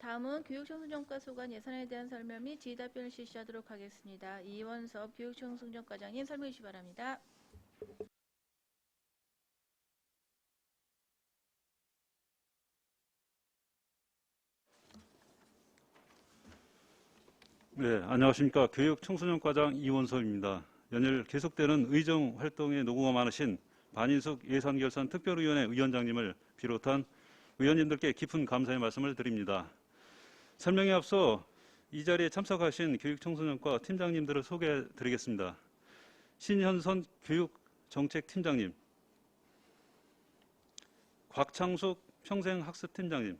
다음은 교육청소년과 소관 예산에 대한 설명 및 질의답변을 실시하도록 하겠습니다. 이원섭 교육청소년과장님 설명해 주시기 바랍니다. 네, 안녕하십니까. 교육청소년과장 이원섭입니다. 연일 계속되는 의정 활동에 노고가 많으신 반인숙 예산결산 특별위원회 위원장님을 비롯한 의원님들께 깊은 감사의 말씀을 드립니다. 설명에 앞서 이 자리에 참석하신 교육청소년과 팀장님들을 소개해 드리겠습니다. 신현선 교육정책팀장님, 곽창숙 평생학습팀장님,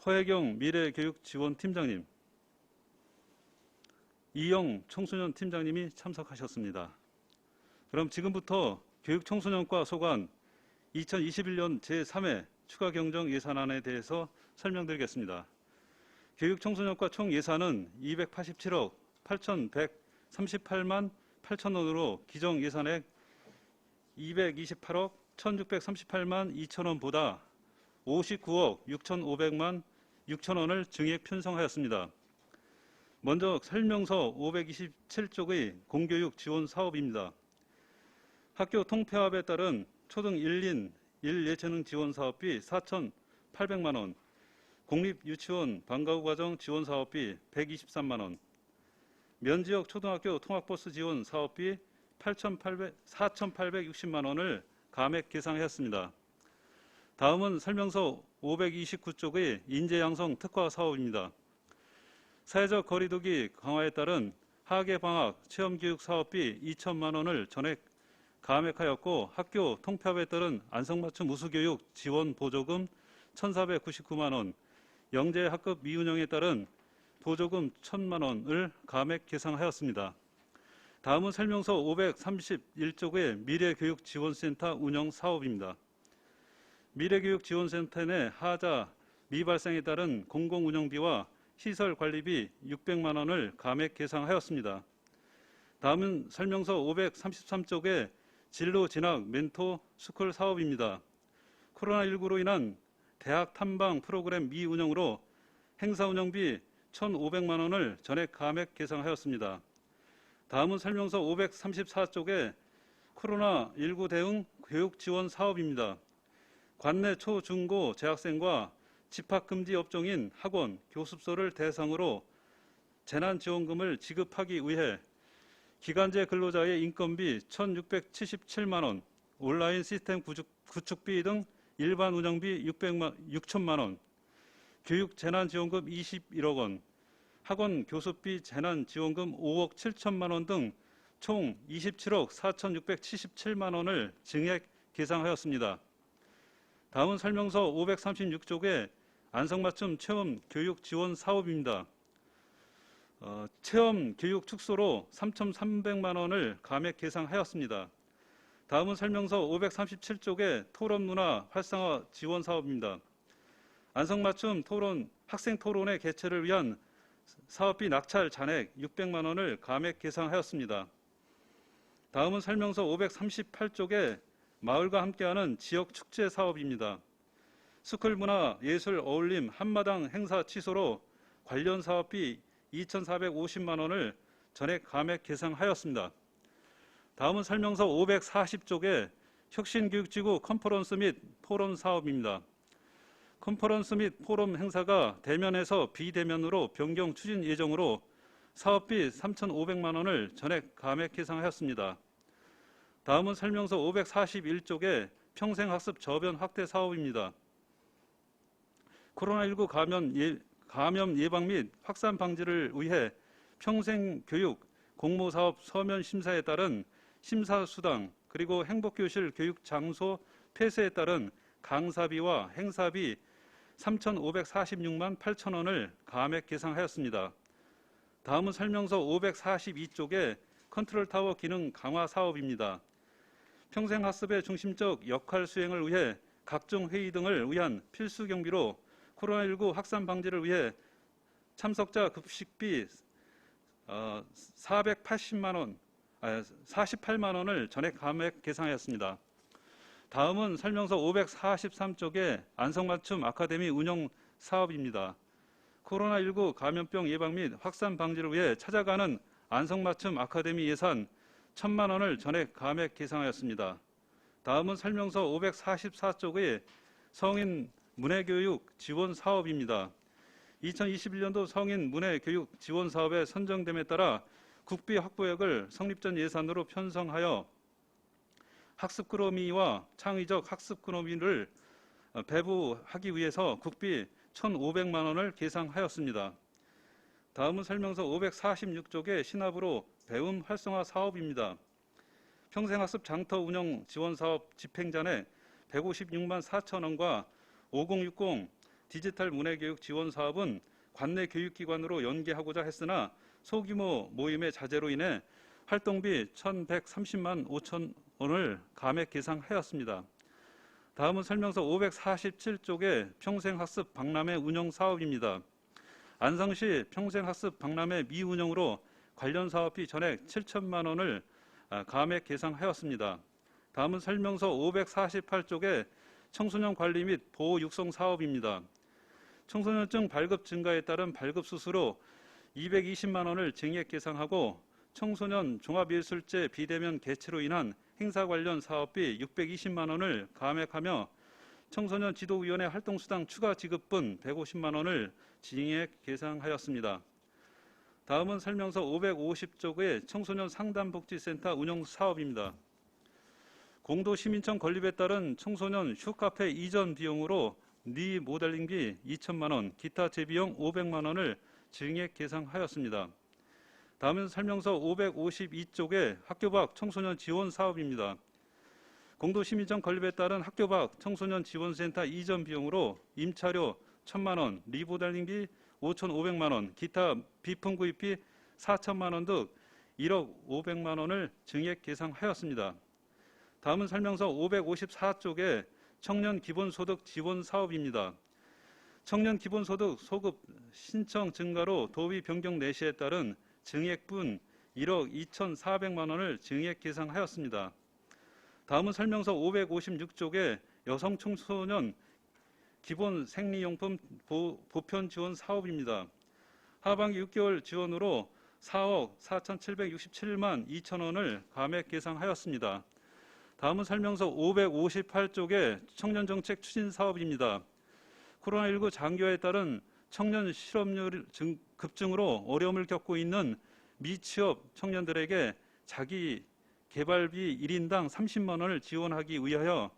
허혜경 미래교육지원팀장님, 이영 청소년팀장님이 참석하셨습니다. 그럼 지금부터 교육청소년과 소관 2021년 제3회 추가경정 예산안에 대해서 설명드리겠습니다. 교육청소년과 총 예산은 287억 8,138만 8천원으로 기정 예산액 228억 1,638만 2천원보다 59억 6,500만 6천원을 증액 편성하였습니다. 먼저 설명서 527쪽의 공교육 지원 사업입니다. 학교 통폐합에 따른 초등 1인 1예체능 지원 사업비 4,800만 원, 공립유치원 방과후 과정 지원 사업비 123만 원, 면지역 초등학교 통학버스 지원 사업비 4,860만 원을 감액 계상하였습니다. 다음은 설명서 529쪽의 인재양성 특화 사업입니다. 사회적 거리두기 강화에 따른 하계방학 체험교육 사업비 2천만 원을 전액 감액하였고, 학교 통폐합에 따른 안성맞춤 우수교육 지원 보조금 1,499만 원, 영재학급 미운영에 따른 보조금 1,000만 원을 감액 계상하였습니다. 다음은 설명서 531쪽의 미래교육지원센터 운영 사업입니다. 미래교육지원센터 내 하자 미발생에 따른 공공운영비와 시설관리비 600만 원을 감액 계상하였습니다. 다음은 설명서 533쪽의 진로진학 멘토 스쿨 사업입니다. 코로나19로 인한 대학 탐방 프로그램 미운영으로 행사운영비 1,500만 원을 전액 감액 계상하였습니다. 다음은 설명서 534쪽의 코로나19 대응 교육 지원 사업입니다. 관내 초, 중고 재학생과 집합금지 업종인 학원, 교습소를 대상으로 재난지원금을 지급하기 위해 기간제 근로자의 인건비 1,677만 원, 온라인 시스템 구축비 등 일반 운영비 6천만 원, 교육 재난지원금 21억 원, 학원 교습비 재난지원금 5억 7천만 원 등 총 27억 4,677만 원을 증액 계상하였습니다. 다음은 설명서 536쪽의 안성맞춤 체험 교육 지원 사업입니다. 체험 교육 축소로 3,300만 원을 감액 계상하였습니다. 다음은 설명서 537쪽의 토론 문화 활성화 지원 사업입니다. 안성맞춤 토론 학생 토론회 개최를 위한 사업비 낙찰 잔액 600만 원을 감액 계상하였습니다. 다음은 설명서 538쪽의 마을과 함께하는 지역 축제 사업입니다. 스쿨 문화 예술 어울림 한마당 행사 취소로 관련 사업비 2,450만 원을 전액 감액 계상하였습니다. 다음은 설명서 540쪽의 혁신교육지구 컨퍼런스 및 포럼 사업입니다. 컨퍼런스 및 포럼 행사가 대면에서 비대면으로 변경 추진 예정으로 사업비 3,500만 원을 전액 감액 계상하였습니다. 다음은 설명서 541쪽의 평생학습 저변 확대 사업입니다. 코로나19 감염 예방 및 확산 방지를 위해 평생교육 공모사업 서면 심사에 따른 심사수당 그리고 행복교실 교육장소 폐쇄에 따른 강사비와 행사비 3,546만 8천 원을 감액 계상하였습니다. 다음은 설명서 542쪽의 컨트롤타워 기능 강화 사업입니다. 평생학습의 중심적 역할 수행을 위해 각종 회의 등을 위한 필수 경비로 코로나19 확산 방지를 위해 참석자 급식비 48만 원을 전액 감액 계상하였습니다. 다음은 설명서 543쪽의 안성맞춤 아카데미 운영 사업입니다. 코로나19 감염병 예방 및 확산 방지를 위해 찾아가는 안성맞춤 아카데미 예산 1,000만 원을 전액 감액 계상하였습니다. 다음은 설명서 544쪽의 성인 문해교육 지원 사업입니다. 2021년도 성인 문해교육 지원 사업에 선정됨에 따라 국비 확보액을 성립전 예산으로 편성하여 학습그로미와 창의적 학습그로미를 배부하기 위해서 국비 1,500만 원을 계상하였습니다. 다음은 설명서 546쪽의 신압으로 배움 활성화 사업입니다. 평생학습 장터 운영 지원 사업 집행잔액 156만 4천 원과 5060 디지털 문해교육 지원 사업은 관내 교육기관으로 연계하고자 했으나 소규모 모임의 자제로 인해 활동비 1,130만 5천 원을 감액 계상하였습니다. 다음은 설명서 547쪽의 평생학습 박람회 운영 사업입니다. 안성시 평생학습 박람회 미운영으로 관련 사업비 전액 7천만 원을 감액 계상하였습니다. 다음은 설명서 548쪽의 청소년 관리 및 보호 육성 사업입니다. 청소년증 발급 증가에 따른 발급 수수료 220만 원을 증액 계상하고 청소년 종합예술제 비대면 개최로 인한 행사 관련 사업비 620만 원을 감액하며 청소년 지도위원회 활동수당 추가 지급분 150만 원을 증액 계상하였습니다. 다음은 설명서 550쪽의 청소년 상담복지센터 운영 사업입니다. 공도시민청 건립에 따른 청소년 휴카페 이전 비용으로 리모델링비 2천만 원, 기타 재비용 500만 원을 증액 계상하였습니다. 다음은 설명서 552쪽의 학교 밖 청소년 지원 사업입니다. 공도시민청 건립에 따른 학교 밖 청소년 지원센터 이전 비용으로 임차료 1,000만 원, 리모델링비 5,500만 원, 기타 비품 구입비 4천만 원 등 1억 500만 원을 증액 계상하였습니다. 다음은 설명서 554쪽의 청년 기본소득 지원 사업입니다. 청년 기본소득 소급 신청 증가로 도비 변경 내시에 따른 증액분 1억 2,400만 원을 증액 계상하였습니다. 다음은 설명서 556쪽의 여성 청소년 기본 생리용품 보편 지원 사업입니다. 하반기 6개월 지원으로 4억 4,767만 2천 원을 감액 계상하였습니다. 다음은 설명서 558쪽의 청년정책 추진 사업입니다. 코로나19 장기화에 따른 청년 실업률 급증으로 어려움을 겪고 있는 미취업 청년들에게 자기 개발비 1인당 30만 원을 지원하기 위하여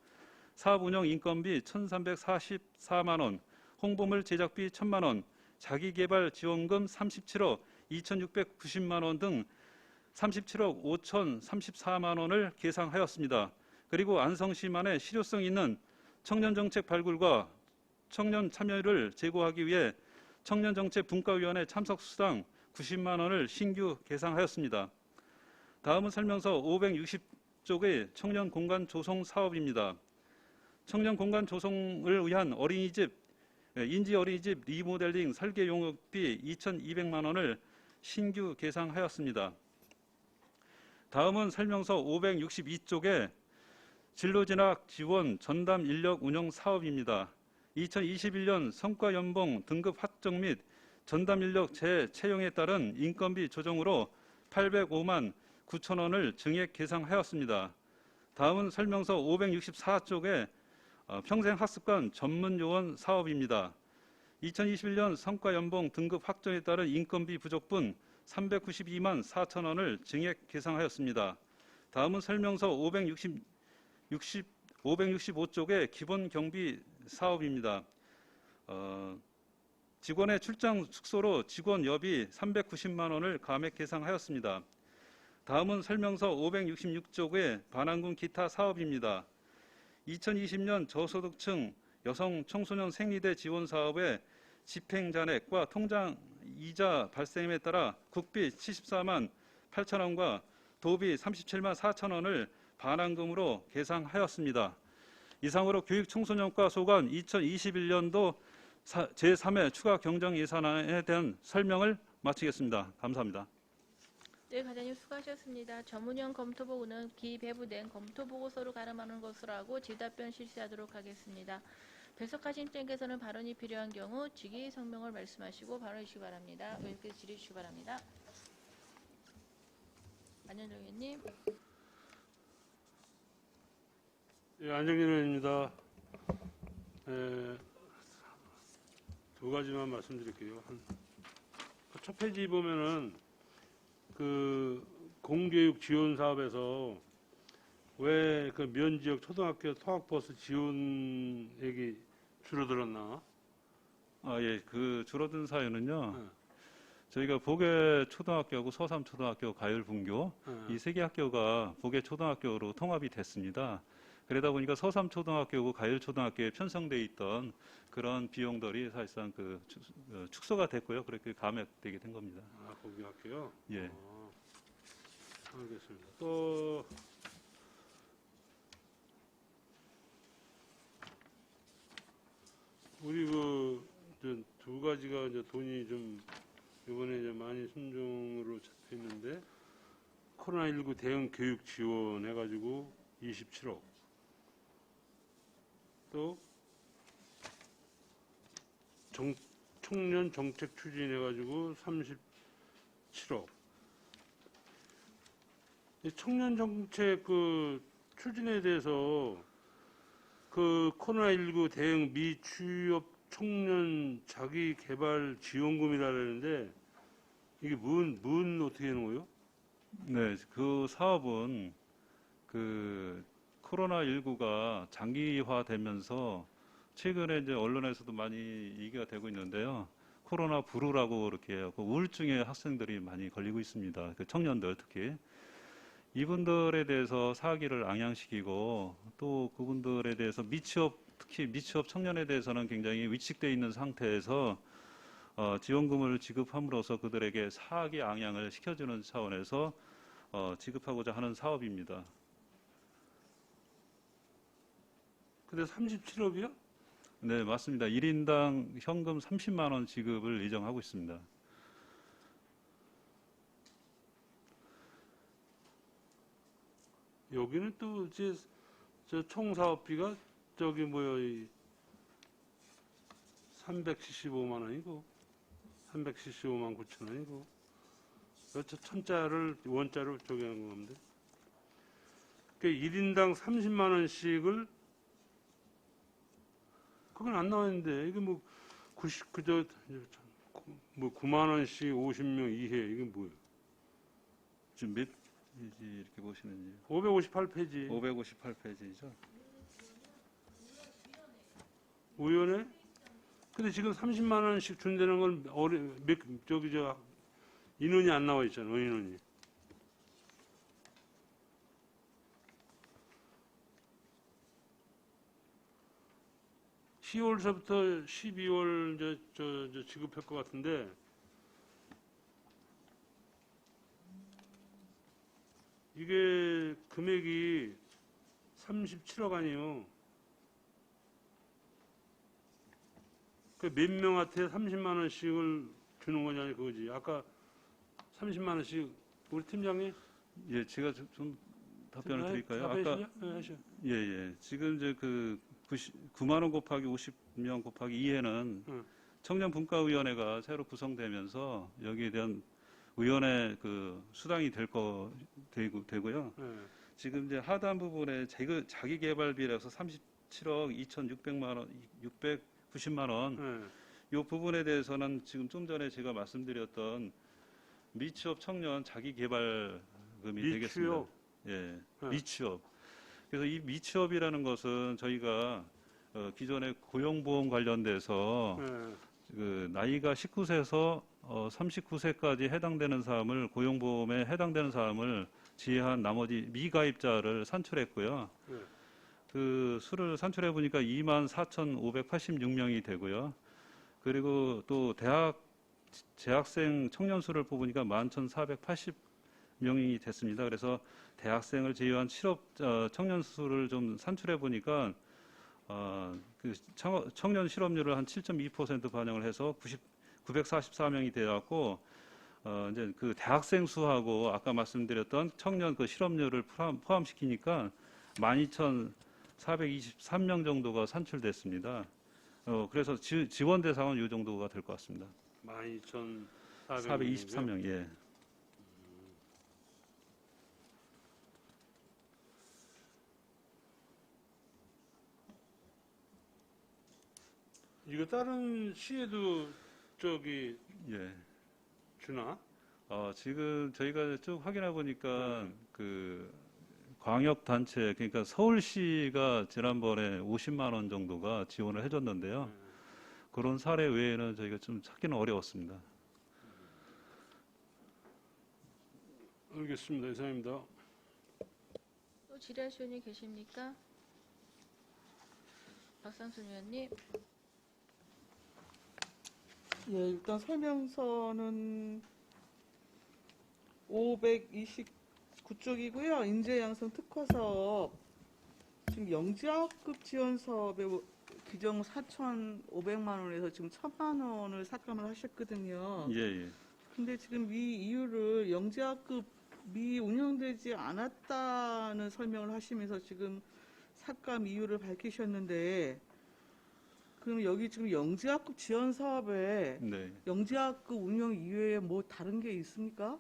사업 운영 인건비 1,344만 원, 홍보물 제작비 1,000만 원, 자기개발 지원금 37억 2,690만 원 등 37억 5,034만 원을 계상하였습니다. 그리고 안성시만의 실효성 있는 청년정책 발굴과 청년 참여를 제고하기 위해 청년정책 분과위원회 참석 수당 90만 원을 신규 계상하였습니다. 다음은 설명서 560쪽의 청년 공간 조성 사업입니다. 청년 공간 조성을 위한 어린이집, 인지 어린이집 리모델링 설계 용역비 2,200만 원을 신규 계상하였습니다. 다음은 설명서 562쪽의 진로진학 지원 전담 인력 운영 사업입니다. 2021년 성과연봉 등급 확정 및 전담 인력 재채용에 따른 인건비 조정으로 805만 9천 원을 증액 계상하였습니다. 다음은 설명서 564쪽의 평생학습관 전문요원 사업입니다. 2021년 성과연봉 등급 확정에 따른 인건비 부족분 392만 4천 원을 증액 계상하였습니다. 다음은 설명서 565쪽의 기본경비 사업입니다. 직원의 출장 숙소로 직원 여비 390만 원을 감액 계상하였습니다. 다음은 설명서 566쪽의 반환군 기타 사업입니다. 2020년 저소득층 여성 청소년 생리대 지원 사업의 집행잔액과 통장 이자 발생에 따라 국비 74만 8천 원과 도비 37만 4천 원을 반환금으로 계상하였습니다. 이상으로 교육청소년과 소관 2021년도 제3회 추가 경정 예산안에 대한 설명을 마치겠습니다. 감사합니다. 네, 과장님 수고하셨습니다. 전문형 검토보고는 기배부된 검토보고서로 가름하는 것으로 하고 질답변 실시하도록 하겠습니다. 배석하신 땡께서는 발언이 필요한 경우 직위 성명을 말씀하시고 발언해 주시기 바랍니다. 의원께서 질의해 주시기 바랍니다. 안현정 의원님. 예, 안정진 의원입니다. 두 가지만 말씀드릴게요. 첫 페이지 보면은 그 공교육 지원 사업에서 왜 그 면지역 초등학교 통학버스 지원액이 줄어들었나? 예, 그 줄어든 사유는요. 네. 저희가 복외 초등학교하고 서삼 초등학교 가열 분교 이 세 개 학교가 복외 초등학교로 통합이 됐습니다. 그러다 보니까 서삼 초등학교하고 가열 초등학교에 편성돼 있던 그런 비용들이 사실상 축소가 됐고요. 그렇게 감액되게 된 겁니다. 아, 거기 학교요? 예. 알겠습니다. 또 우리 두 가지가 이제 돈이 좀 이번에 이제 많이 순정으로 잡혀 있는데 코로나19 대응 교육 지원 해가지고 27억. 또 청년 정책 추진해가지고 37억. 이 청년 정책 그 추진에 대해서 그 코로나19 대응 미취업 청년 자기 개발 지원금이라 그러는데 이게 뭔 어떻게 하는 거예요? 네, 그 사업은 그 코로나19가 장기화되면서 최근에 이제 언론에서도 많이 얘기가 되고 있는데요. 코로나 브루라고 이렇게 해요. 그 우울증에 학생들이 많이 걸리고 있습니다. 그 청년들 특히. 이분들에 대해서 사기를 앙양시키고 또 그분들에 대해서 특히 미취업 청년에 대해서는 굉장히 위축되어 있는 상태에서 지원금을 지급함으로써 그들에게 사기 앙양을 시켜주는 차원에서 지급하고자 하는 사업입니다. 근데 37억이요? 네, 맞습니다. 1인당 현금 30만 원 지급을 예정하고 있습니다. 여기는 또 이제 저 총사업비가 저기 뭐야 375만 원이고 375만 9천 원이고 저 천자를 원자로 저기 하는 건데 그 1인당 30만 원씩을 그건 안 나와 있는데 이게 뭐 9만 원씩 50명 이해 이게 뭐예요? 지금 몇 페이지 이렇게 보시는지 558페이지 558페이지죠. 우연에 근데 지금 30만 원씩 준다는 건 인원이 안 나와 있잖아요. 인원이. (10월서부터) (12월) 저 지급할 것 같은데 이게 금액이 37억 아니에요. 그 몇 명한테 30만 원씩을 주는 거냐 그거지. 아까 30만 원씩 우리 팀장님. 예, 제가 좀 답변을 드릴까요? 아까 하셔. 예. 지금 이제 그 9만 원 곱하기 50명 곱하기 2회는 청년분과위원회가 새로 구성되면서 여기에 대한 의원의 그 수당이 되고요. 지금 이제 하단 부분에 자기 개발비라서 37억 2,600만 원, 690만 원. 이 부분에 대해서는 지금 좀 전에 제가 말씀드렸던 미취업 청년 자기 개발금이 되겠습니다. 예, 미취업. 그래서 이 미취업이라는 것은 저희가 기존의 고용보험 관련돼서 그 나이가 19세에서 39세까지 해당되는 사람을 고용보험에 해당되는 사람을 제외한 나머지 미가입자를 산출했고요. 그 수를 산출해 보니까 24,586명이 되고요. 그리고 또 재학생 청년 수를 뽑으니까 11,480명이 됐습니다. 그래서 대학생을 제외한 실업 청년 수를 좀 산출해 보니까 그 청년 실업률을 한 7.2% 반영을 해서 944명이 되었고 이제 그 대학생 수하고 아까 말씀드렸던 청년 그 실업률을 포함시키니까 12,423명 정도가 산출됐습니다. 그래서 지원 대상은 이 정도가 될 것 같습니다. 12,423명. 423명, 예. 이거 다른 시에도 저기 예. 주나? 지금 저희가 쭉 확인해 보니까 그 광역 단체 그러니까 서울시가 지난번에 50만 원 정도가 지원을 해줬는데요. 그런 사례 외에는 저희가 좀 찾기는 어려웠습니다. 알겠습니다. 이상입니다. 또 질의하실 의원이 계십니까? 박상순 의원님. 예, 일단 설명서는 529쪽이고요. 인재양성 특화사업 지금 영지학급 지원 사업에 규정 4,500만 원에서 지금 1,000만 원을 삭감을 하셨거든요. 예, 예. 근데 지금 이 이유를 영지학급이 운영되지 않았다는 설명을 하시면서 지금 삭감 이유를 밝히셨는데, 그럼 여기 지금 영지학급 지원 사업에 네. 영지학급 운영 이외에 뭐 다른 게 있습니까?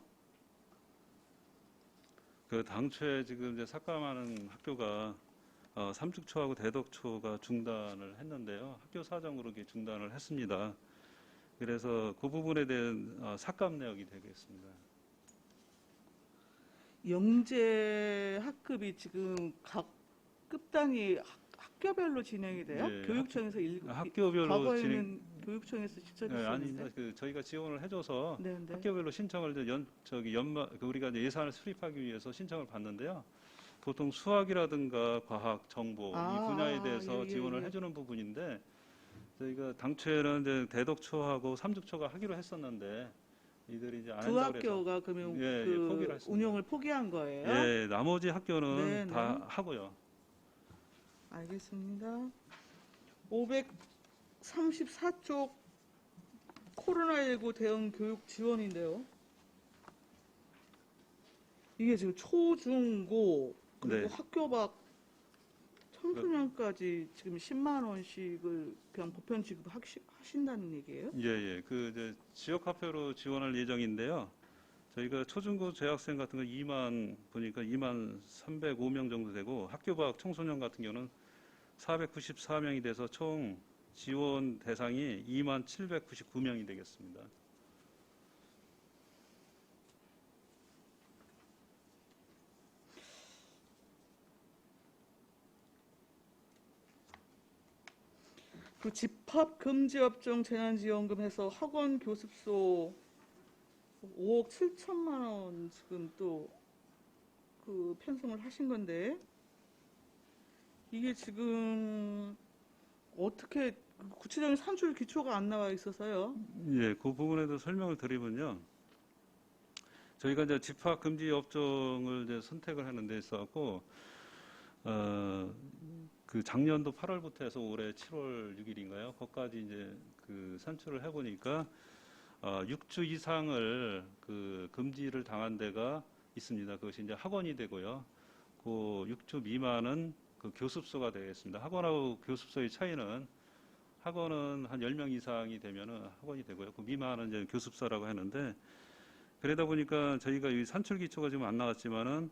그 당초에 지금 이제 삭감하는 학교가 삼죽초하고 대덕초가 중단을 했는데요. 학교 사정으로 이렇게 중단을 했습니다. 그래서 그 부분에 대한 삭감 내역이 되겠습니다. 영재 학급이 지금 각 급단위 학교별로 진행이 돼요? 예, 교육청에서 학교별로 과거에는 교육청에서 직접 네, 아니 했었는데. 그 저희가 지원을 해줘서 네, 네. 학교별로 신청을 이제 우리가 이제 예산을 수립하기 위해서 신청을 받는데요. 보통 수학이라든가 과학, 정보 이 분야에 대해서 예, 지원을 예. 해주는 부분인데 저희가 당초에는 이제 대덕초하고 삼죽초가 하기로 했었는데 이들이 이제 안 두 한다고 그래서 학교가 그러면 예, 그 포기를 했습니다. 운영을 포기한 거예요? 예, 나머지 학교는 네, 네. 다 하고요. 알겠습니다. 534쪽 코로나19 대응 교육 지원인데요. 이게 지금 초, 중, 고 그리고 네. 학교 밖 청소년까지 지금 10만 원씩을 그냥 보편 지급하신다는 얘기예요? 예, 예. 그 이제 지역 화폐로 지원할 예정인데요. 저희가 초중고 재학생 같은 거 2만 305명 정도 되고 학교 밖 청소년 같은 경우는 494명이 돼서 총 지원 대상이 2만 799명이 되겠습니다. 그 집합 금지 업종 재난지원금 해서 학원 교습소 5억 7천만 원 지금 또 그 편성을 하신 건데, 이게 지금 어떻게 구체적인 산출 기초가 안 나와 있어서요. 예, 그 부분에 대해서 설명을 드리면요. 저희가 이제 집합 금지 업종을 이제 선택을 하는 데 있어서 그 작년도 8월부터 해서 올해 7월 6일인가요? 거기까지 이제 그 산출을 해보니까 6주 이상을 그 금지를 당한 데가 있습니다. 그것이 이제 학원이 되고요. 그 6주 미만은 그 교습소가 되겠습니다. 학원하고 교습소의 차이는 학원은 한 10명 이상이 되면은 학원이 되고요. 그 미만은 이제 교습소라고 하는데, 그러다 보니까 저희가 이 산출 기초가 지금 안 나왔지만은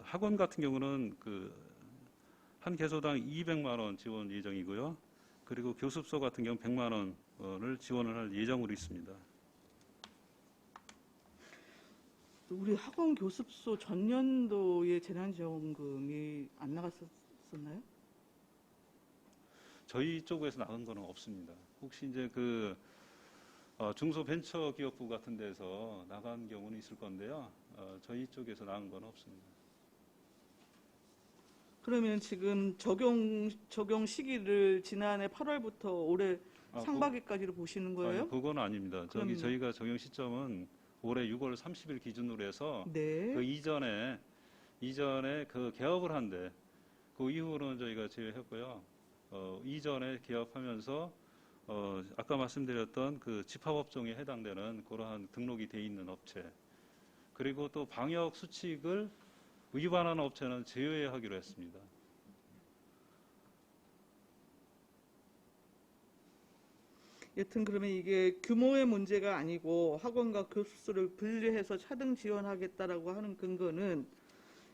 학원 같은 경우는 그 한 개소당 200만 원 지원 예정이고요. 그리고 교습소 같은 경우 100만 원을 지원을 할 예정으로 있습니다. 우리 학원 교습소 전년도에 재난지원금이 안 나갔었나요? 저희 쪽에서 나간 거는 없습니다. 혹시 이제 그 중소벤처기업부 같은 데서 나간 경우는 있을 건데요. 저희 쪽에서 나간 건 없습니다. 그러면 지금 적용 시기를 지난해 8월부터 올해 상반기까지로 보시는 거예요? 아니, 그건 아닙니다. 그럼요. 저희가 적용 시점은 올해 6월 30일 기준으로 해서 네. 그 이전에 그 개업을 한데 그 이후로는 저희가 제외했고요. 이전에 개업하면서 아까 말씀드렸던 그 집합업종에 해당되는 그러한 등록이 돼 있는 업체, 그리고 또 방역 수칙을 위반하는 업체는 제외하기로 했습니다. 여튼 그러면 이게 규모의 문제가 아니고 학원과 교수를 분리해서 차등 지원하겠다라고 하는 근거는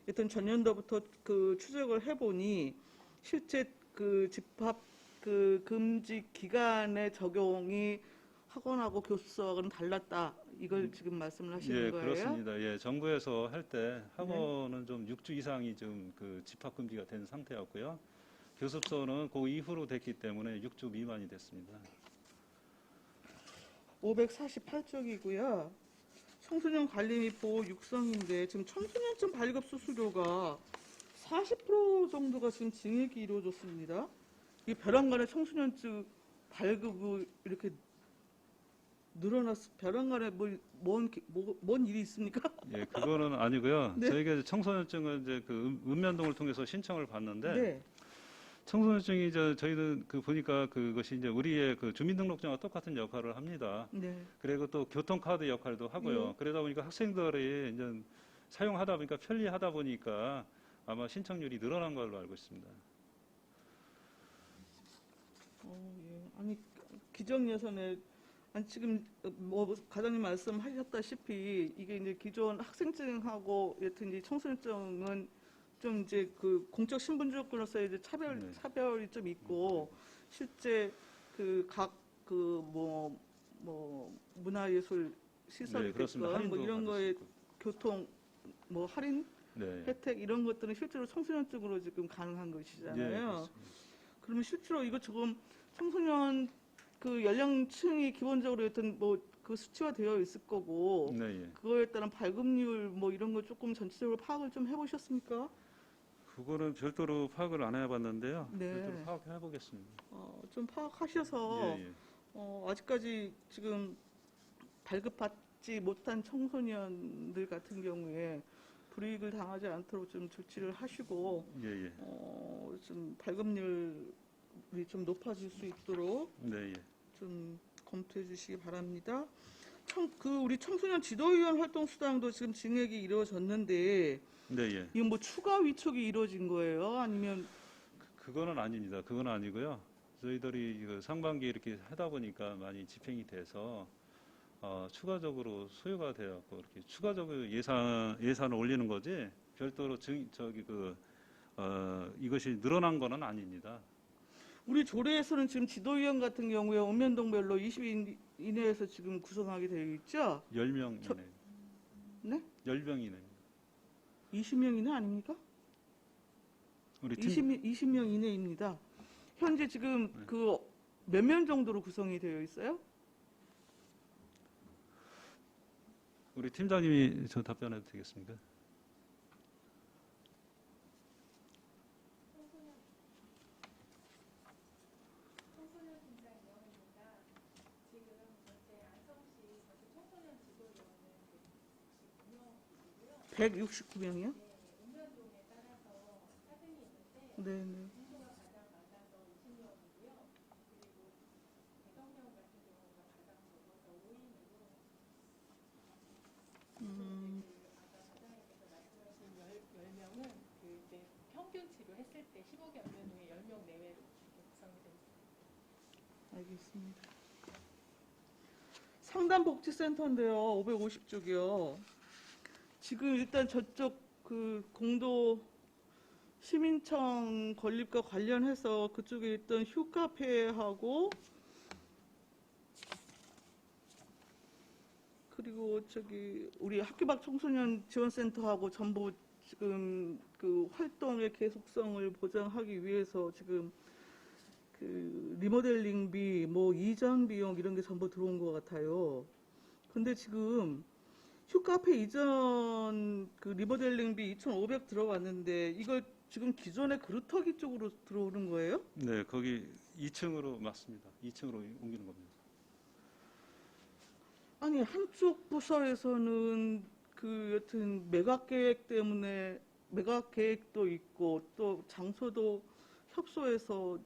여튼 전년도부터 그 추적을 해보니 실제 그 집합 그 금지 기간의 적용이 학원하고 교수하고는 달랐다. 이걸 지금 말씀을 하시는 예, 거예요? 그렇습니다. 예, 정부에서 할 때 학원은 좀 6주 이상이 좀 그 집합 금지가 된 상태였고요. 교습소는 그 이후로 됐기 때문에 6주 미만이 됐습니다. 548쪽이고요. 청소년 관리 및 보호 육성인데 지금 청소년증 발급 수수료가 40% 정도가 지금 증액이 이루어졌습니다. 이 벼랑간에 청소년증 발급이 이렇게 벼랑간에 뭔 일이 있습니까? 예, 그거는 아니고요. 네. 저희가 이제 청소년증은 이제 그 읍면동을 통해서 신청을 받는데 네. 청소년증이 저희는 그 보니까 그것이 이제 우리의 그 주민등록증과 똑같은 역할을 합니다. 네. 그리고 또 교통카드 역할도 하고요. 그러다 보니까 학생들이 이제 사용하다 보니까 편리하다 보니까 아마 신청률이 늘어난 걸로 알고 있습니다. 예. 아니 기정 예산에 아니 지금 뭐 과장님 말씀하셨다시피 이게 이제 기존 학생증하고 여튼 이제 청소년증은 좀 이제 그 공적 신분증으로서 이제 네. 차별이 좀 있고 실제 그 각 그 뭐 문화예술 시설이 네, 그렇습니다. 됐건 뭐 할인도 이런 받을 수 거에 있고. 교통 뭐 할인 네. 혜택 이런 것들은 실제로 청소년증으로 지금 가능한 예, 것이잖아요. 그렇습니다. 그러면 실제로 이거 지금 청소년 그 연령층이 기본적으로 여튼 뭐 그 수치화되어 있을 거고 네, 예. 그거에 따른 발급률 뭐 이런 거 조금 전체적으로 파악을 좀 해보셨습니까? 그거는 별도로 파악을 안 해봤는데요. 네. 별도로 파악해 보겠습니다. 좀 파악하셔서 예, 예. 아직까지 지금 발급받지 못한 청소년들 같은 경우에 불이익을 당하지 않도록 좀 조치를 하시고 예, 예. 좀 발급률이 좀 높아질 수 있도록 네, 예. 좀 검토해 주시기 바랍니다. 우리 청소년 지도위원 활동 수당도 지금 증액이 이루어졌는데 네, 예. 이건 뭐 추가 위촉이 이루어진 거예요? 아니면 그거는 아닙니다. 그건 아니고요. 저희들이 그 상반기에 이렇게 하다 보니까 많이 집행이 돼서 추가적으로 소요가 되었고 이렇게 추가적으로 예산을 올리는 거지 별도로 이것이 늘어난 거는 아닙니다. 우리 조례에서는 지금 지도위원 같은 경우에 읍면동별로 20인 이내에서 지금 구성하게 되어 있죠? 10명 저- 이내. 네? 10명 이내. 20명 이내 아닙니까? 우리 팀 20명 이내입니다. 현재 지금 그 몇 명 정도로 구성이 되어 있어요? 우리 팀장님이 저 답변해도 되겠습니까? 청소년 팀장이었습니다. 지금 현재 안성시 전체 청소년 지도위원회는 169명이고요. 169명이요? 읍면동에 따라서 사등이 있는데 네, 네. 인수가 가장 많아서 50명이고요. 그리고 대성령 같은 경우가 가장 적어서 5인으로 아까 과장님께서 말씀하신 10명은 그때 평균치로 했을 때 15개 읍면동에 10명 내외로 이렇게 구성이 되어 있습니다. 알겠습니다. 상담복지센터인데요. 550쪽이요. 지금 일단 저쪽 그 공도 시민청 건립과 관련해서 그쪽에 있던 휴카페하고 그리고 저기 우리 학교 밖 청소년 지원센터하고 전부 지금 그 활동의 계속성을 보장하기 위해서 지금 그 리모델링비, 뭐 이전 비용 이런 게 전부 들어온 것 같아요. 근데 지금 휴카페 이전 그 리모델링비 2,500 들어왔는데 이걸 지금 기존의 그루터기 쪽으로 들어오는 거예요? 네, 거기 2층으로 맞습니다. 2층으로 옮기는 겁니다. 아니 한쪽 부서에서는 그 여튼 매각 계획 때문에 매각 계획도 있고 또 장소도 협소해서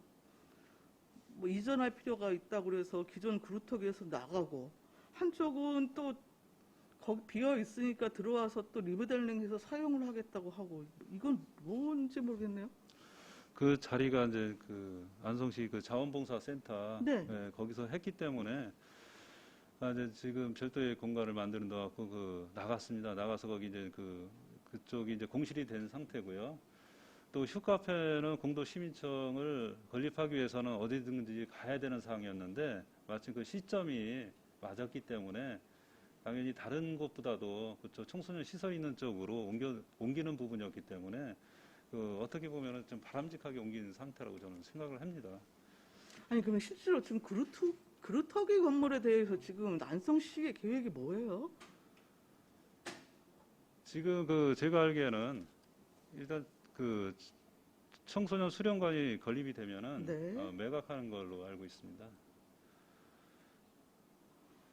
뭐 이전할 필요가 있다고 그래서 기존 그루터기에서 나가고, 한쪽은 또 거기 비어 있으니까 들어와서 또 리모델링해서 사용을 하겠다고 하고, 이건 뭔지 모르겠네요. 그 자리가 이제 그 안성시 그 자원봉사센터 네. 예, 거기서 했기 때문에 이제 지금 별도의 공간을 만드는 데 갖고 그 나갔습니다. 나가서 거기 이제 그쪽이 이제 공실이 된 상태고요. 또 휴카페는 공도 시민청을 건립하기 위해서는 어디든지 가야 되는 상황이었는데 마침 그 시점이 맞았기 때문에 당연히 다른 곳보다도 그쪽 청소년 시설 있는 쪽으로 옮기는 부분이었기 때문에 어떻게 보면은 좀 바람직하게 옮긴 상태라고 저는 생각을 합니다. 아니, 그러면 실제로 지금 그루터기 건물에 대해서 지금 안성시의 계획이 뭐예요? 지금 제가 알기에는 일단 그 청소년 수련관이 건립이 되면은 네. 매각하는 걸로 알고 있습니다.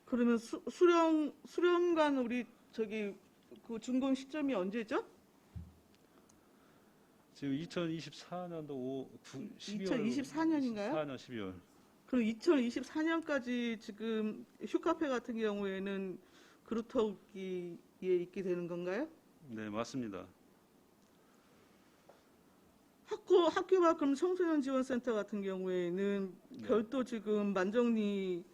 그러면 수련관 우리 저기 그 준공 시점이 언제죠? 지금 2024년도 12월 2024년인가요? 4년 12월. 그럼 2024년까지 지금 휴카페 같은 경우에는 그루터기에 있게 되는 건가요? 네, 맞습니다. 학교 밖 그럼 청소년 지원센터 같은 경우에는 네. 별도 지금 만정리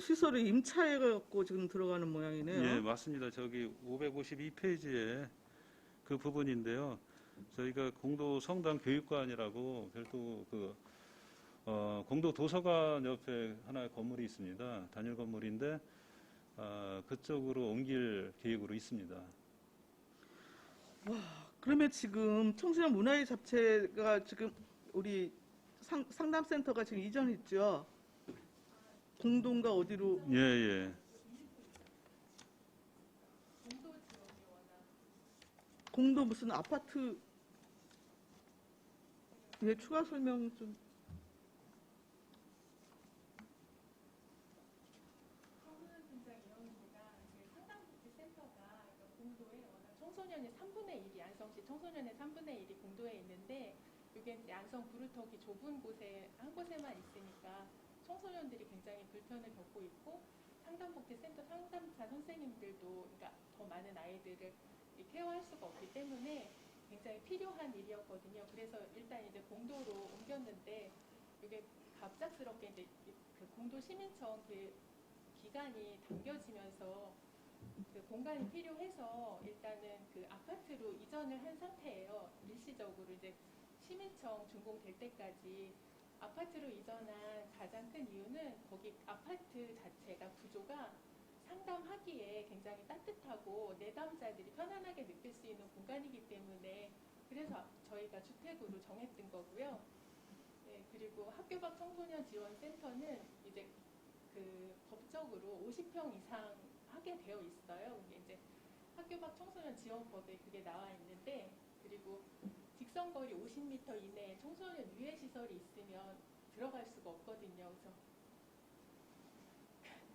시설에 임차해갖고 지금 들어가는 모양이네요. 예, 맞습니다. 저기 552페이지에 그 부분인데요. 저희가 공도 성당 교육관이라고 별도 공도 도서관 옆에 하나의 건물이 있습니다. 단일 건물인데 그쪽으로 옮길 계획으로 있습니다. 그러면 지금 청소년 문화의 잡채가 지금 우리 상담센터가 지금 이전했죠? 공동가 어디로? 예, 예. 공도 무슨 아파트? 예, 추가 설명 좀. 공도에 워낙 청소년의 3분의 1이 안성시 청소년의 3분의 1이 공도에 있는데 이게 이제 안성 구루터기 좁은 곳에 한 곳에만 있으니까 청소년들이 굉장히 불편을 겪고 있고 상담복지센터 상담사 선생님들도 그러니까 더 많은 아이들을 케어할 수가 없기 때문에 굉장히 필요한 일이었거든요. 그래서 일단 이제 공도로 옮겼는데 이게 갑작스럽게 이제 그 공도 시민청 그 기간이 당겨지면서 그 공간이 필요해서 일단은 그 아파트로 이전을 한 상태예요. 일시적으로 이제 시민청 준공될 때까지 아파트로 이전한 가장 큰 이유는 거기 아파트 자체가 구조가 상담하기에 굉장히 따뜻하고 내담자들이 편안하게 느낄 수 있는 공간이기 때문에 그래서 저희가 주택으로 정했던 거고요. 네, 그리고 학교 밖 청소년 지원센터는 이제 그 법적으로 50평 이상 하게 되어 있어요. 이게 이제 학교 밖 청소년 지원법에 그게 나와 있는데 그리고 직선거리 50m 이내에 청소년 유해 시설이 있으면 들어갈 수가 없거든요.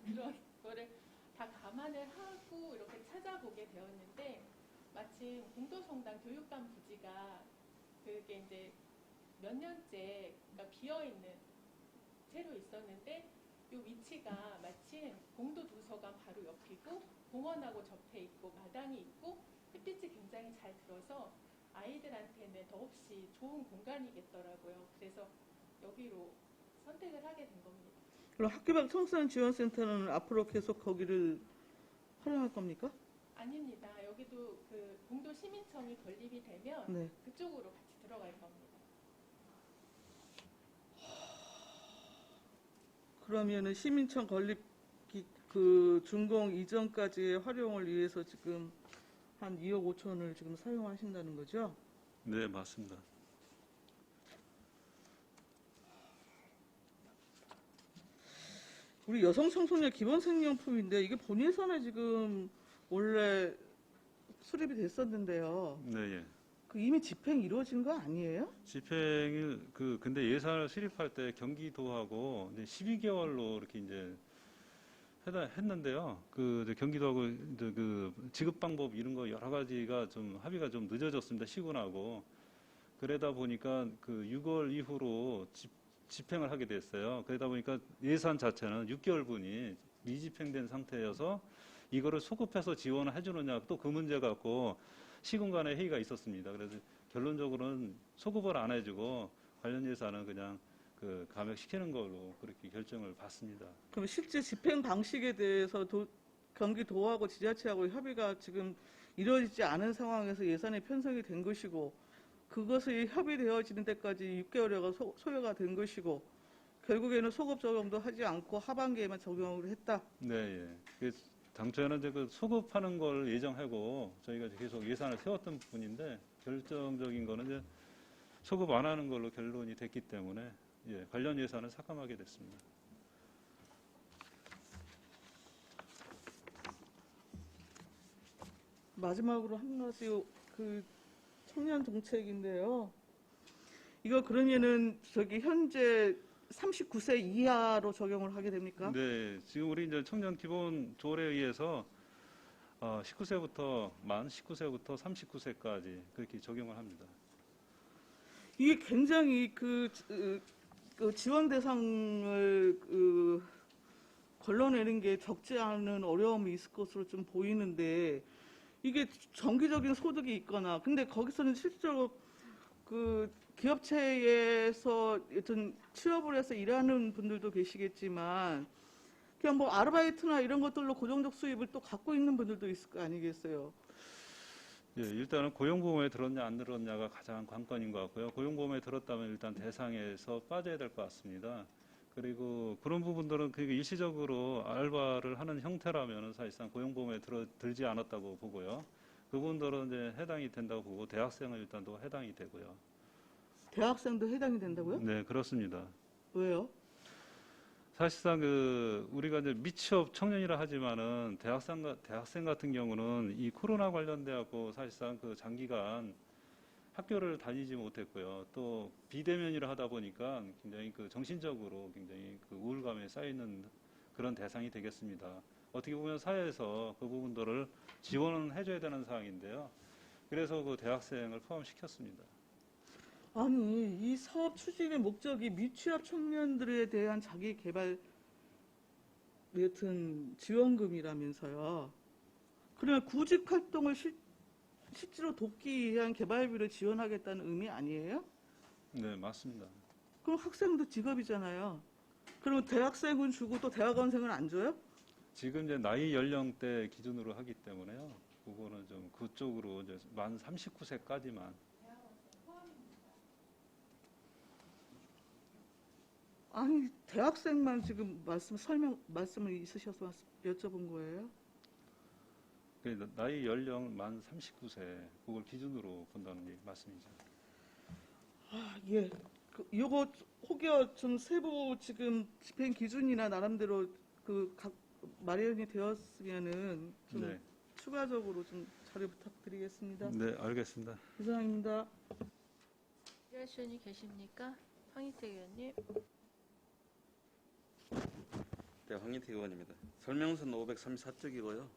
그래서 그런 거를 다 감안을 하고 이렇게 찾아보게 되었는데 마침 공도성당 교육관 부지가 그게 이제 몇 년째 그러니까 비어 있는 채로 있었는데 이 위치가 마침 공도도서관 바로 옆이고 공원하고 접해 있고 마당이 있고 햇빛이 굉장히 잘 들어서 아이들한테는 더없이 좋은 공간이겠더라고요. 그래서 여기로 선택을 하게 된 겁니다. 그럼 학교 밖 청소년 지원센터는 앞으로 계속 거기를 활용할 겁니까? 아닙니다. 여기도 그 공도 시민청이 건립이 되면 네. 그쪽으로 같이 들어갈 겁니다. 그러면은 시민청 건립 그 준공 이전까지의 활용을 위해서 지금 한 2억 5천을 지금 사용하신다는 거죠? 네, 맞습니다. 우리 여성 청소년 기본 생리용품인데 이게 본 예산에 지금 원래 수립이 됐었는데요. 네, 예. 그 이미 집행 이루어진 거 아니에요? 집행을 근데 예산을 수립할 때 경기도하고 이제 12개월로 이렇게 이제 했는데요. 이제 경기도하고 이제 지급 방법 이런 거 여러 가지가 좀 합의가 좀 늦어졌습니다. 시군하고 그러다 보니까 6월 이후로 집행을 하게 됐어요. 그러다 보니까 예산 자체는 6개월분이 미집행된 상태여서 이거를 소급해서 지원을 해주느냐 또 그 문제 갖고 시군 간의 회의가 있었습니다. 그래서 결론적으로는 소급을 안 해주고 관련 예산은 그냥 그 감액시키는 걸로 그렇게 결정을 받습니다. 그럼 실제 집행 방식에 대해서 경기도하고 지자체하고 협의가 지금 이루어지지 않은 상황에서 예산이 편성이 된 것이고 그것이 협의되어지는 데까지 6개월여가 소요가 된 것이고 결국에는 소급 적용도 하지 않고 하반기에만 적용을 했다. 네, 예. 당초에는 이제 그 소급하는 걸 예정하고 저희가 계속 예산을 세웠던 부분인데 결정적인 거는 이제 소급 안 하는 걸로 결론이 됐기 때문에 예, 관련 예산을 삭감하게 됐습니다. 마지막으로 한 가지 그 청년 정책인데요. 이거 그러면은 저기 현재 39세 이하로 적용을 하게 됩니까? 네, 지금 우리 이제 청년 기본 조례에 의해서 19세부터 만 19세부터 39세까지 그렇게 적용을 합니다. 이게 굉장히 그 지원 대상을 걸러내는 게 적지 않은 어려움이 있을 것으로 좀 보이는데 이게 정기적인 소득이 있거나 근데 거기서는 실제로 그 기업체에서 여튼 취업을 해서 일하는 분들도 계시겠지만 그냥 뭐 아르바이트나 이런 것들로 고정적 수입을 또 갖고 있는 분들도 있을 거 아니겠어요? 예, 일단은 고용보험에 들었냐 안 들었냐가 가장 관건인 것 같고요. 고용보험에 들었다면 일단 대상에서 빠져야 될 것 같습니다. 그리고 그런 부분들은 그게 일시적으로 알바를 하는 형태라면 사실상 고용보험에 들지 않았다고 보고요. 그분들은 이제 해당이 된다고 보고 대학생은 일단 또 해당이 되고요. 대학생도 해당이 된다고요? 네, 그렇습니다. 왜요? 사실상 우리가 이제 미취업 청년이라 하지만은 대학생 같은 경우는 이 코로나 관련돼 갖고 사실상 그 장기간 학교를 다니지 못했고요. 또 비대면이라 하다 보니까 굉장히 그 정신적으로 굉장히 그 우울감에 쌓이는 그런 대상이 되겠습니다. 어떻게 보면 사회에서 그 부분들을 지원은 해줘야 되는 상황인데요. 그래서 그 대학생을 포함시켰습니다. 아니, 이 사업 추진의 목적이 미취업 청년들에 대한 자기 개발 여튼 지원금이라면서요. 그러면 구직 활동을 실제로 돕기 위한 개발비를 지원하겠다는 의미 아니에요? 네, 맞습니다. 그럼 학생도 직업이잖아요. 그럼 대학생은 주고 또 대학원생은 안 줘요? 지금 이제 나이 연령대 기준으로 하기 때문에요. 그거는 좀 그쪽으로 이제 만 39세까지만. 아니, 대학생만 지금 말씀을 있으셔서 여쭤본 거예요? 나이 연령 만 39세 그걸 기준으로 본다는 게 말씀이죠. 아, 예. 요거 혹여 좀 세부 지금 집행 기준이나 나름대로 각 마련이 되었으면은 좀 네. 추가적으로 좀 자료 부탁드리겠습니다. 네, 알겠습니다. 이상입니다. 필요하신 분이 계십니까? 황희태 의원님. 네, 황인태 의원입니다. 설명서는 534쪽이고요.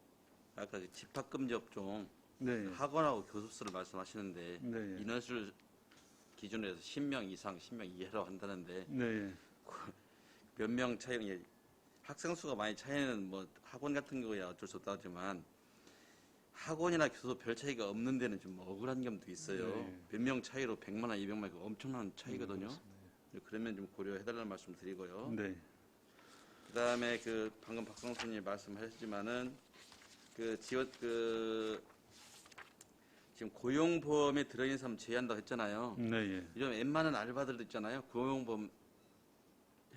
아까 그 집합금지 업종 네, 학원하고 교습소를 말씀하시는데 네, 인원수를 기준으로 해서 10명 이상, 10명 이하로 한다는데 네, 몇 명 차이는 학생 수가 많이 차이는 뭐 학원 같은 거야 어쩔 수 없다지만 학원이나 교습소 별 차이가 없는 데는 좀 억울한 점도 있어요. 네. 몇 명 차이로 100만 원, 200만 원 엄청난 차이거든요. 그렇습니다. 그러면 좀 고려해달라는 말씀 드리고요. 네, 그다음에 방금 박성수님 말씀하셨지만은 지금 고용보험에 들어있는 사람 제한다고 했잖아요. 네, 예. 요즘 웬만한 알바들도 있잖아요. 고용보험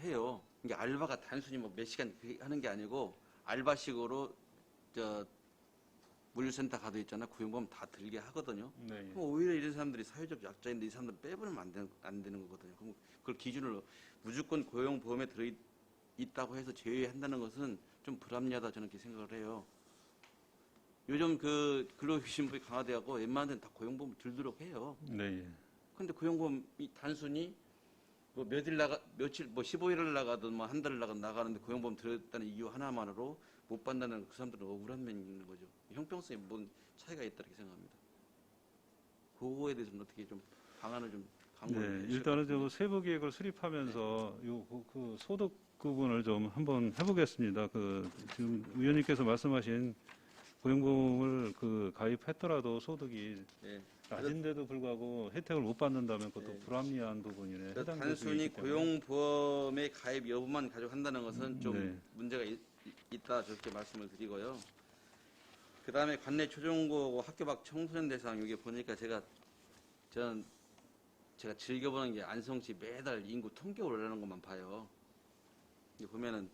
해요. 이게 알바가 단순히 뭐 몇 시간 하는 게 아니고 알바식으로 물류센터 가도 있잖아요. 고용보험 다 들게 하거든요. 네, 예. 그럼 오히려 이런 사람들이 사회적 약자인데 이 사람들 빼버리면 안 되는 거거든요. 그럼 그걸 기준으로 무조건 고용보험에 들어있다고 해서 제외한다는 것은 좀 불합리하다 저는 그렇게 생각을 해요. 요즘 근로기준법이 강화되고 웬만한 데는 다 고용보험 들도록 해요. 네, 예. 근데 고용보험이 단순히 뭐 며칠, 뭐 15일을 나가든 뭐 한 달을 나가는데 고용보험 들었다는 이유 하나만으로 못 받는다는 그 사람들은 억울한 면이 있는 거죠. 형평성에 뭔 차이가 있다 이렇게 생각합니다. 그거에 대해서는 어떻게 좀 방안을 좀 광고를 네, 해주실 일단은 것 같은데. 세부 계획을 수립하면서 그 소득 부분을 좀 한번 해보겠습니다. 지금 의원님께서 말씀하신 고용보험을 가입했더라도 소득이 네. 낮은데도 불구하고 혜택을 못 받는다면 그것도 네. 불합리한 부분이네. 그래서 해당될 수 단순히 있기 때문에. 고용보험의 가입 여부만 가져간다는 것은 좀 네. 문제가 있다 저렇게 말씀을 드리고요. 그 다음에 관내 초중고 학교 밖 청소년 대상 여기 보니까 제가 즐겨보는 게 안성시 매달 인구 통계 올라가는 것만 봐요. 이게 보면은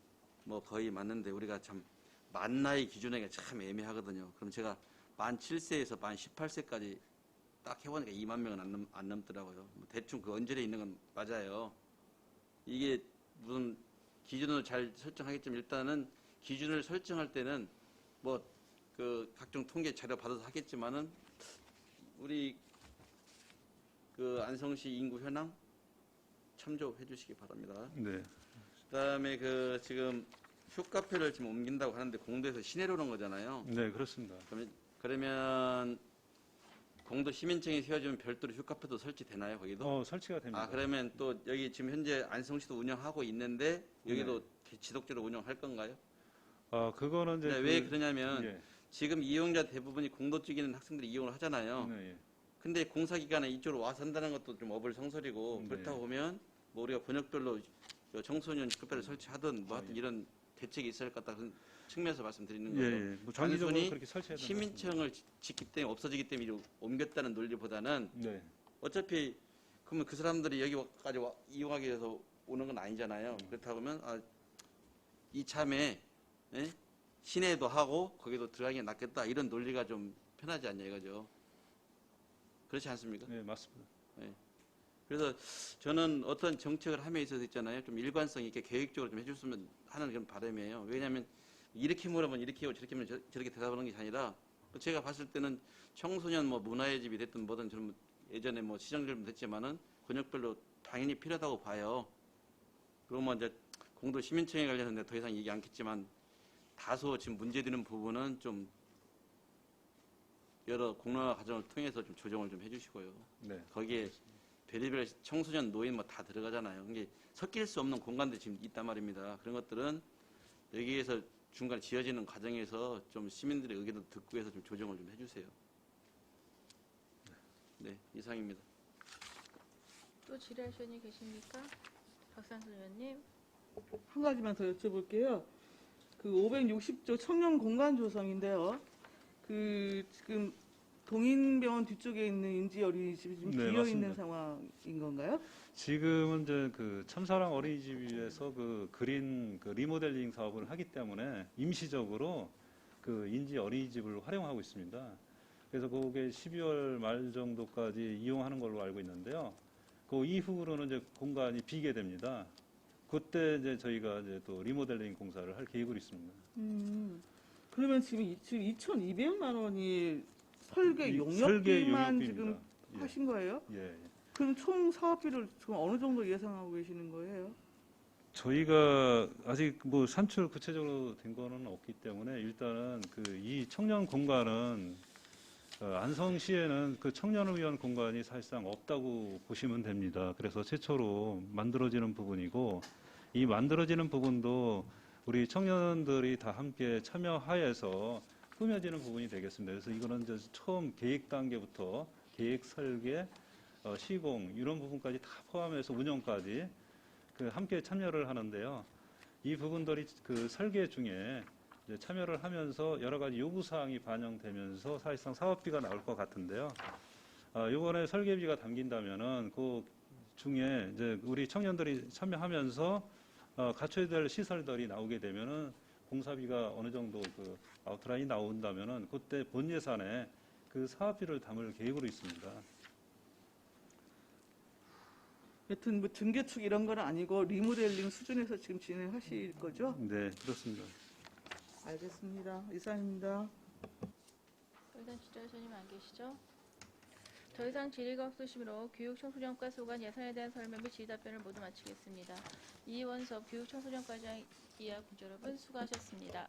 뭐 거의 맞는데 우리가 참 만 나이 기준하기가 참 애매하거든요. 그럼 제가 만 7세에서 만 18세까지 딱 해보니까 2만 명은 안 넘더라고요. 뭐 대충 그 언저리에 있는 건 맞아요. 이게 무슨 기준을 잘 설정하겠지만 일단은 기준을 설정할 때는 뭐 그 각종 통계 자료 받아서 하겠지만은 우리 그 안성시 인구 현황 참조해 주시기 바랍니다. 네. 그다음에 지금 휴카페를 지금 옮긴다고 하는데 공도에서 시내로 오는 거잖아요. 네, 그렇습니다. 그러면 공도 시민청이 세워주면 별도로 휴카페도 설치되나요, 거기도? 설치가 됩니다. 그러면 또 여기 지금 현재 안성시도 운영하고 있는데 여기도 지속적으로 운영할 건가요? 그거는 이제 왜 그러냐면 예. 지금 이용자 대부분이 공도 쪽에 있는 학생들이 이용을 하잖아요. 네, 예. 근데 공사기간에 이쪽으로 와서 한다는 것도 좀 어불성설이고 네. 그렇다 보면 뭐 우리가 번역별로 청소년 휴카페를 설치하든 뭐 하여튼 이런 대책이 있어야 할 것 같다는 측면에서 말씀드리는 거죠. 예. 뭐 장기적으로 단순히 그렇게 설치해야 된다. 시민청을 짓기 때문에 없어지기 때문에 이리로 옮겼다는 논리보다는 네. 어차피 그러면 그 사람들이 여기까지 이용하기 위해서 오는 건 아니잖아요. 그렇다 보면 이참에 시내도 하고 거기도 들어가는 게 낫겠다 이런 논리가 좀 편하지 않냐 이거죠. 그렇지 않습니까? 네, 맞습니다. 그래서 저는 어떤 정책을 함에 있어서 있잖아요. 좀 일관성 있게 계획적으로 좀 해줬으면 하는 그런 바람이에요. 왜냐하면 이렇게 물으면 이렇게 하고 저렇게 하면 저렇게 대답하는 게 아니라 제가 봤을 때는 청소년 뭐 문화의 집이 됐든 뭐든 저는 예전에 뭐 시정들도 됐지만은 권역별로 당연히 필요하다고 봐요. 그러면 이제 공도 시민청에 관련해서 내가 더 이상 얘기 않겠지만 다소 지금 문제되는 부분은 좀 여러 공론화 과정을 통해서 좀 조정을 좀 해주시고요. 네. 거기에 별의별 청소년 노인 뭐 다 들어가잖아요. 이게 섞일 수 없는 공간들이 지금 있단 말입니다. 그런 것들은 여기에서 중간에 지어지는 과정에서 좀 시민들의 의견도 듣고 해서 좀 조정을 좀 해주세요. 네, 이상입니다. 또 질의하실 분이 계십니까? 박상순 의원님. 한 가지만 더 여쭤볼게요. 그 560조 청년 공간 조성인데요. 지금 동인병원 뒤쪽에 있는 인지 어린이집이 지금 네, 비어 있는 맞습니다. 상황인 건가요? 지금은 이제 참사랑 어린이집에서 그린 리모델링 사업을 하기 때문에 임시적으로 인지 어린이집을 활용하고 있습니다. 그래서 그게 12월 말 정도까지 이용하는 걸로 알고 있는데요. 그 이후로는 이제 공간이 비게 됩니다. 그때 이제 저희가 이제 또 리모델링 공사를 할 계획으로 있습니다. 그러면 지금 2,200만 원이 설계 설계 용역비만 용역비입니다. 지금 예. 하신 거예요? 예. 그럼 총 사업비를 지금 어느 정도 예상하고 계시는 거예요? 저희가 아직 뭐 산출 구체적으로 된 거는 없기 때문에 일단은 이 청년 공간은 안성시에는 청년을 위한 공간이 사실상 없다고 보시면 됩니다. 그래서 최초로 만들어지는 부분이고 이 만들어지는 부분도 우리 청년들이 다 함께 참여하여서 꾸며지는 부분이 되겠습니다. 그래서 이거는 이제 처음 계획 단계부터 계획 설계, 시공 이런 부분까지 다 포함해서 운영까지 함께 참여를 하는데요. 이 부분들이 설계 중에 이제 참여를 하면서 여러 가지 요구 사항이 반영되면서 사실상 사업비가 나올 것 같은데요. 이번에 설계비가 담긴다면은 그 중에 이제 우리 청년들이 참여하면서 갖춰야 될 시설들이 나오게 되면은 공사비가 어느 정도 아웃라인이 나온다면은 그때 본 예산에 사업비를 담을 계획으로 있습니다. 여튼 뭐 증개축 이런 건 아니고 리모델링 수준에서 지금 진행하실 거죠? 네, 그렇습니다. 알겠습니다. 이상입니다. 더 이상 질의하실 분이 안 계시죠? 더 이상 질의가 없으시므로 교육청소년과 소관 예산에 대한 설명 및 질의답변을 모두 마치겠습니다. 이원섭 교육청소년과장 이하 군주 여러분 수고하셨습니다.